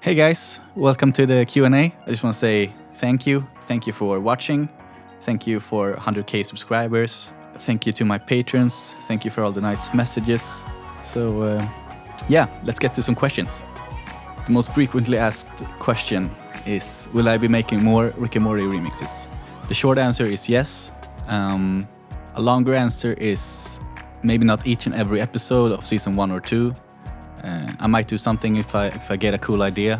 Hey guys, welcome to the Q&A. I just want to say thank you. Thank you for watching. Thank you for 100k subscribers. Thank you to my patrons. Thank you for all the nice messages. So let's get to some questions. The most frequently asked question is, will I be making more Rick and Morty remixes? The short answer is yes. A longer answer is maybe not each and every episode of season 1 or 2. I might do something if I get a cool idea.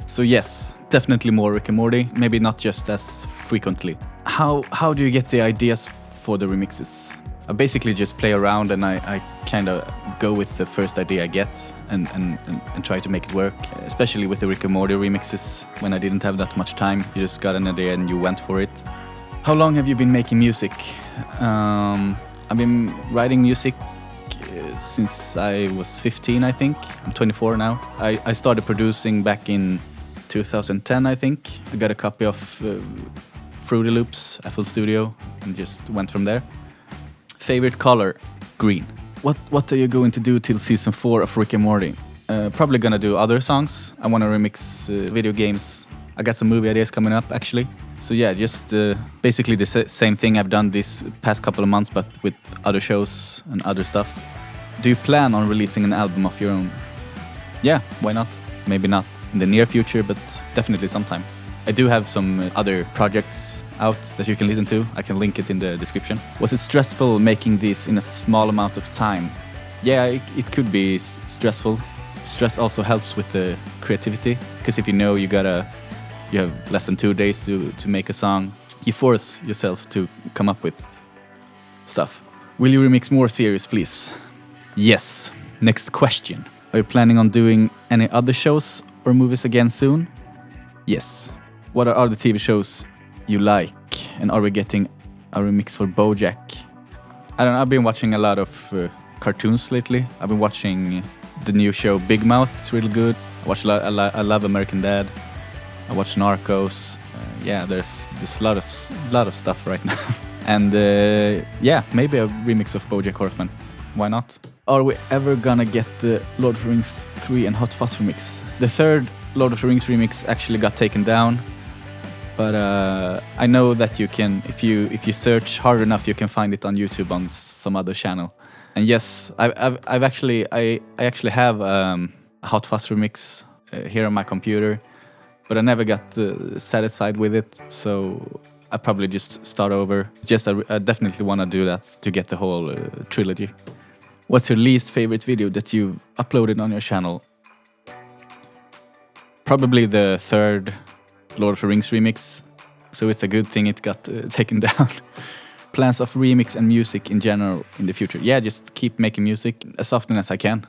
So yes, definitely more Rick and Morty, maybe not just as frequently. How do you get the ideas for the remixes? I basically just play around and I kind of go with the first idea I get and try to make it work. Especially with the Rick and Morty remixes, when I didn't have that much time, you just got an idea and you went for it. How long have you been making music? I've been writing music since I was 15, I think. I'm 24 now. I started producing back in 2010, I think. I got a copy of Fruity Loops, FL Studio, and just went from there. Favorite color? Green. What are you going to do till season 4 of Rick and Morty? Probably gonna do other songs. I wanna remix video games. I got some movie ideas coming up, actually. So yeah, just basically the same thing I've done this past couple of months, but with other shows and other stuff. Do you plan on releasing an album of your own? Yeah, why not? Maybe not in the near future, but definitely sometime. I do have some other projects out that you can listen to. I can link it in the description. Was it stressful making this in a small amount of time? Yeah, it could be stressful. Stress also helps with the creativity, because if you know you have less than 2 days to make a song, you force yourself to come up with stuff. Will you remix more series, please? Yes. Next question. Are you planning on doing any other shows or movies again soon? Yes. What are other TV shows you like? And are we getting a remix for BoJack? I don't know, I've been watching a lot of cartoons lately. I've been watching the new show Big Mouth. It's really good. I love American Dad. I watch Narcos. There's a lot of stuff right now. And maybe a remix of BoJack Horseman. Why not? Are we ever gonna get the Lord of the Rings 3 and Hot Fuzz remix? The third Lord of the Rings remix actually got taken down, but I know that you can, if you search hard enough, you can find it on YouTube on some other channel. And yes, I actually have a Hot Fuzz remix here on my computer, but I never got satisfied with it, so I probably just start over. Yes, I definitely want to do that to get the whole trilogy. What's your least favorite video that you've uploaded on your channel? Probably the third Lord of the Rings remix, so it's a good thing it got taken down. Plans of remix and music in general in the future? Yeah, just keep making music as often as I can.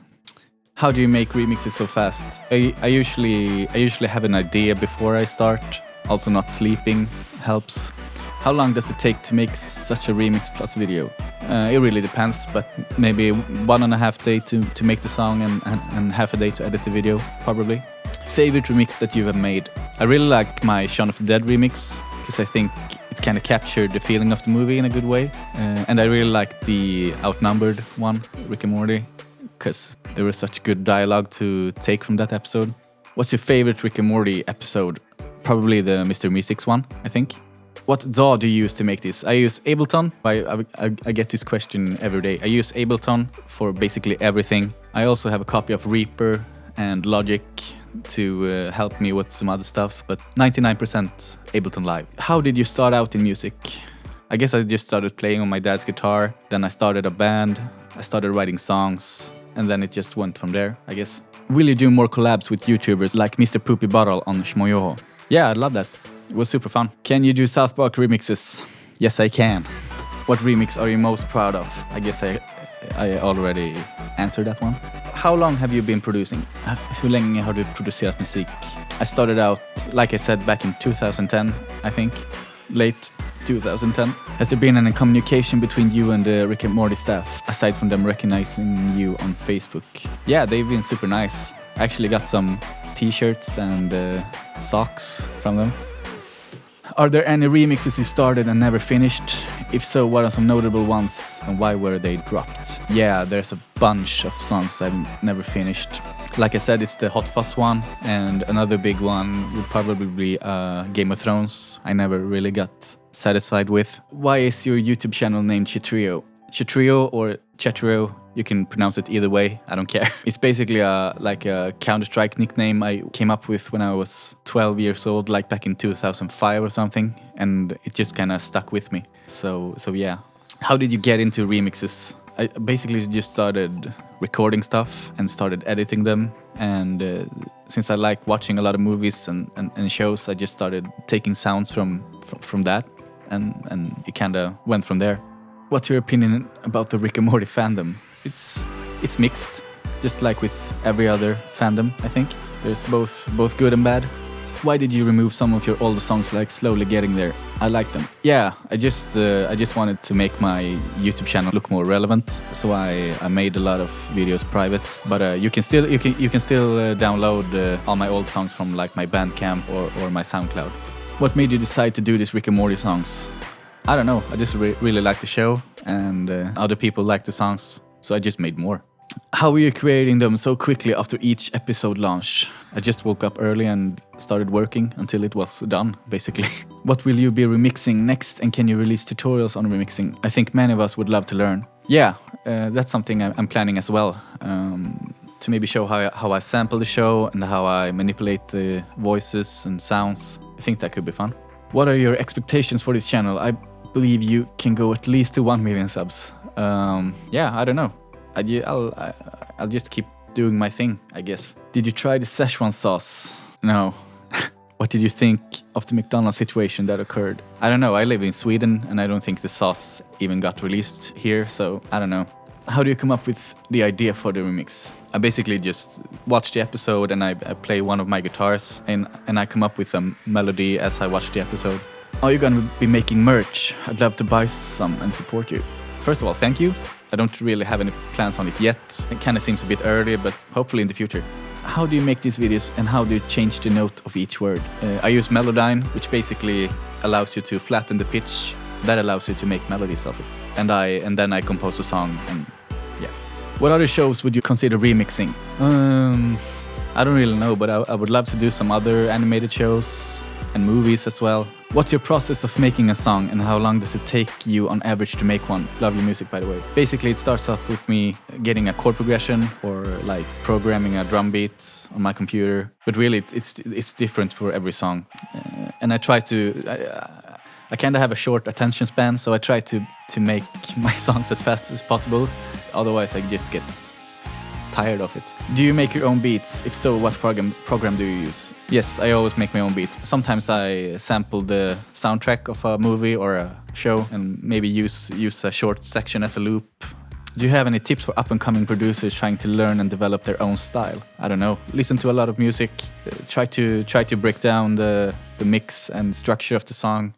How do you make remixes so fast? I usually have an idea before I start. Also, not sleeping helps. How long does it take to make such a remix plus video? It really depends, but maybe 1.5 days to make the song and half a day to edit the video, probably. Favorite remix that you have made? I really like my Shaun of the Dead remix, because I think it kind of captured the feeling of the movie in a good way. And I really like the Outnumbered one, Rick and Morty, because there was such good dialogue to take from that episode. What's your favorite Rick and Morty episode? Probably the Mr. Meeseeks one, I think. What DAW do you use to make this? I use Ableton. I get this question every day. I use Ableton for basically everything. I also have a copy of Reaper and Logic to help me with some other stuff, but 99% Ableton Live. How did you start out in music? I guess I just started playing on my dad's guitar, then I started a band, I started writing songs, and then it just went from there, I guess. Will you do more collabs with YouTubers like Mr. Poopy Bottle on Shmoyoho? Yeah, I'd love that. It was super fun. Can you do South Park remixes? Yes, I can. What remix are you most proud of? I guess I already answered that one. How long have you been producing? Hur länge har du producerat musik? I started out, like I said, back in 2010, I think. Late 2010. Has there been any communication between you and the Rick and Morty staff, aside from them recognizing you on Facebook? Yeah, they've been super nice. I actually got some t-shirts and socks from them. Are there any remixes you started and never finished? If so, what are some notable ones and why were they dropped? Yeah, there's a bunch of songs I've never finished. Like I said, it's the Hot Fuzz one, and another big one would probably be Game of Thrones. I never really got satisfied with. Why is your YouTube channel named Chetreo? Chetreo or Chetreo, you can pronounce it either way, I don't care. It's basically like a Counter-Strike nickname I came up with when I was 12 years old, like back in 2005 or something, and it just kind of stuck with me. So yeah. How did you get into remixes? I basically just started recording stuff and started editing them, and since I like watching a lot of movies and shows, I just started taking sounds from that, and it kind of went from there. What's your opinion about the Rick and Morty fandom? It's mixed, just like with every other fandom, I think. There's both good and bad. Why did you remove some of your older songs, like Slowly Getting There? I like them. Yeah, I just wanted to make my YouTube channel look more relevant, so I made a lot of videos private. But you can still download all my old songs from like my Bandcamp or my SoundCloud. What made you decide to do these Rick and Morty songs? I don't know. I just really like the show, and other people like the songs, so I just made more. How were you creating them so quickly after each episode launch? I just woke up early and started working until it was done, basically. What will you be remixing next, and can you release tutorials on remixing? I think many of us would love to learn. Yeah, that's something I'm planning as well. To maybe show how I sample the show and how I manipulate the voices and sounds. I think that could be fun. What are your expectations for this channel? I believe you can go at least to 1 million subs. Yeah, I don't know. I'll just keep doing my thing, I guess. Did you try the Szechuan sauce? No. What did you think of the McDonald's situation that occurred? I don't know. I live in Sweden, and I don't think the sauce even got released here, so I don't know. How do you come up with the idea for the remix? I basically just watch the episode and I play one of my guitars, and I come up with a melody as I watch the episode. Are you gonna be making merch? I'd love to buy some and support you. First of all, thank you. I don't really have any plans on it yet. It kind of seems a bit early, but hopefully in the future. How do you make these videos, and how do you change the note of each word? I use Melodyne, which basically allows you to flatten the pitch. That allows you to make melodies of it. And then I compose a song, and yeah. What other shows would you consider remixing? I don't really know, but I would love to do some other animated shows and movies as well. What's your process of making a song, and how long does it take you on average to make one? Love your music, by the way. Basically, it starts off with me getting a chord progression or like programming a drum beat on my computer. But really, it's different for every song. And I try to... I kind of have a short attention span, so I try to make my songs as fast as possible. Otherwise, I just get tired of it. Do you make your own beats? If so, what program do you use? Yes, I always make my own beats. Sometimes I sample the soundtrack of a movie or a show and maybe use a short section as a loop. Do you have any tips for up-and-coming producers trying to learn and develop their own style? I don't know. Listen to a lot of music. Try to break down the mix and structure of the song.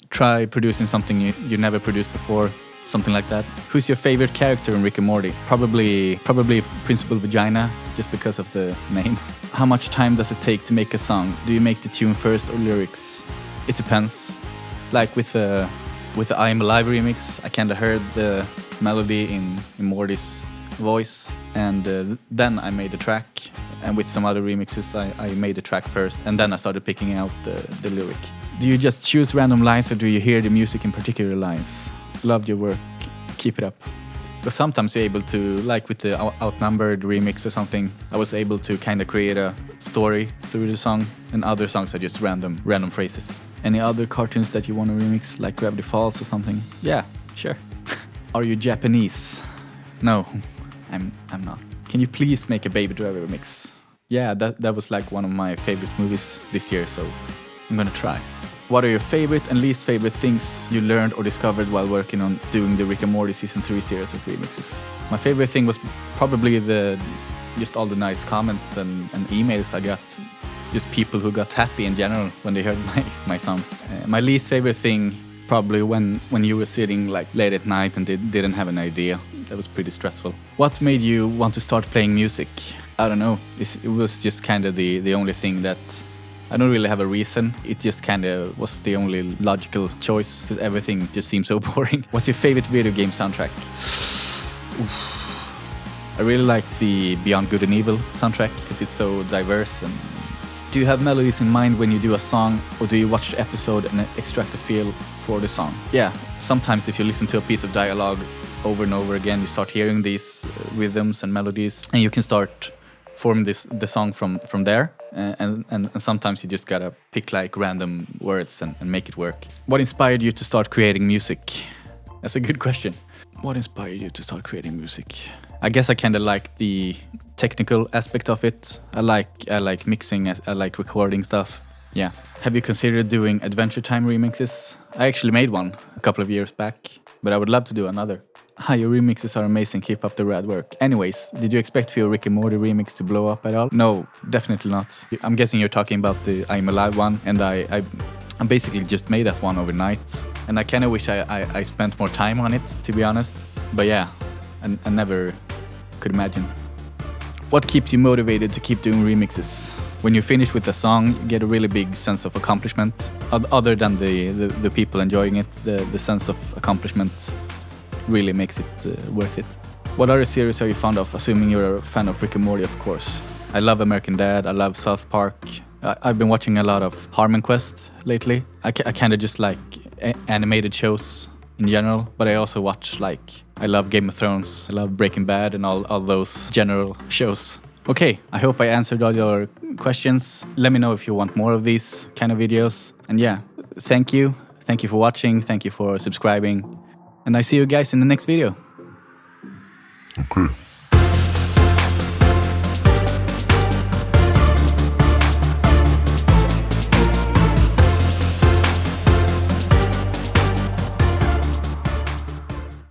Try producing something you never produced before. Something like that. Who's your favorite character in Rick and Morty? Probably Principal Vagina, just because of the name. How much time does it take to make a song? Do you make the tune first or lyrics? It depends. Like with the I Am Alive remix, I kinda heard the melody in Mortis' voice, and then I made the track. And with some other remixes, I made the track first, and then I started picking out the lyric. Do you just choose random lines, or do you hear the music in particular lines? Loved your work. Keep it up. But sometimes you're able to, like with the Outnumbered remix or something, I was able to kind of create a story through the song, and other songs are just random phrases. Any other cartoons that you want to remix, like Gravity Falls or something? Yeah, sure. Are you Japanese? No, I'm not. Can you please make a Baby Driver remix? Yeah, that was like one of my favorite movies this year, so I'm gonna try. What are your favorite and least favorite things you learned or discovered while working on doing the Rick and Morty Season 3 series of remixes? My favorite thing was probably just all the nice comments and emails I got. Just people who got happy in general when they heard my songs. My least favorite thing, probably when you were sitting like late at night and didn't have an idea. That was pretty stressful. What made you want to start playing music? I don't know. It was just kind of the only thing that... I don't really have a reason. It just kind of was the only logical choice, because everything just seems so boring. What's your favorite video game soundtrack? Oof. I really like the Beyond Good and Evil soundtrack because it's so diverse. And do you have melodies in mind when you do a song, or do you watch the episode and extract a feel for the song? Yeah, sometimes if you listen to a piece of dialogue over and over again, you start hearing these rhythms and melodies, and you can start forming the song from there. And sometimes you just gotta pick like random words and make it work. What inspired you to start creating music? That's a good question. What inspired you to start creating music? I guess I kind of like the technical aspect of it. I like mixing, I like recording stuff. Yeah. Have you considered doing Adventure Time remixes? I actually made one a couple of years back, but I would love to do another. Hi, your remixes are amazing, keep up the rad work. Anyways, did you expect for your Rick and Morty remix to blow up at all? No, definitely not. I'm guessing you're talking about the I'm Alive one, and I basically just made that one overnight. And I kind of wish I spent more time on it, to be honest. But yeah, I never could imagine. What keeps you motivated to keep doing remixes? When you finish with a song, you get a really big sense of accomplishment. Other than the people enjoying it, the sense of accomplishment really makes it worth it. What other series are you fond of? Assuming you're a fan of Rick and Morty, of course. I love American Dad, I love South Park. I've been watching a lot of Harmon Quest lately. I kind of just like animated shows in general, but I also watch I love Game of Thrones, I love Breaking Bad and all those general shows. Okay, I hope I answered all your questions. Let me know if you want more of these kind of videos. And yeah, thank you. Thank you for watching, thank you for subscribing. And I see you guys in the next video. Okay.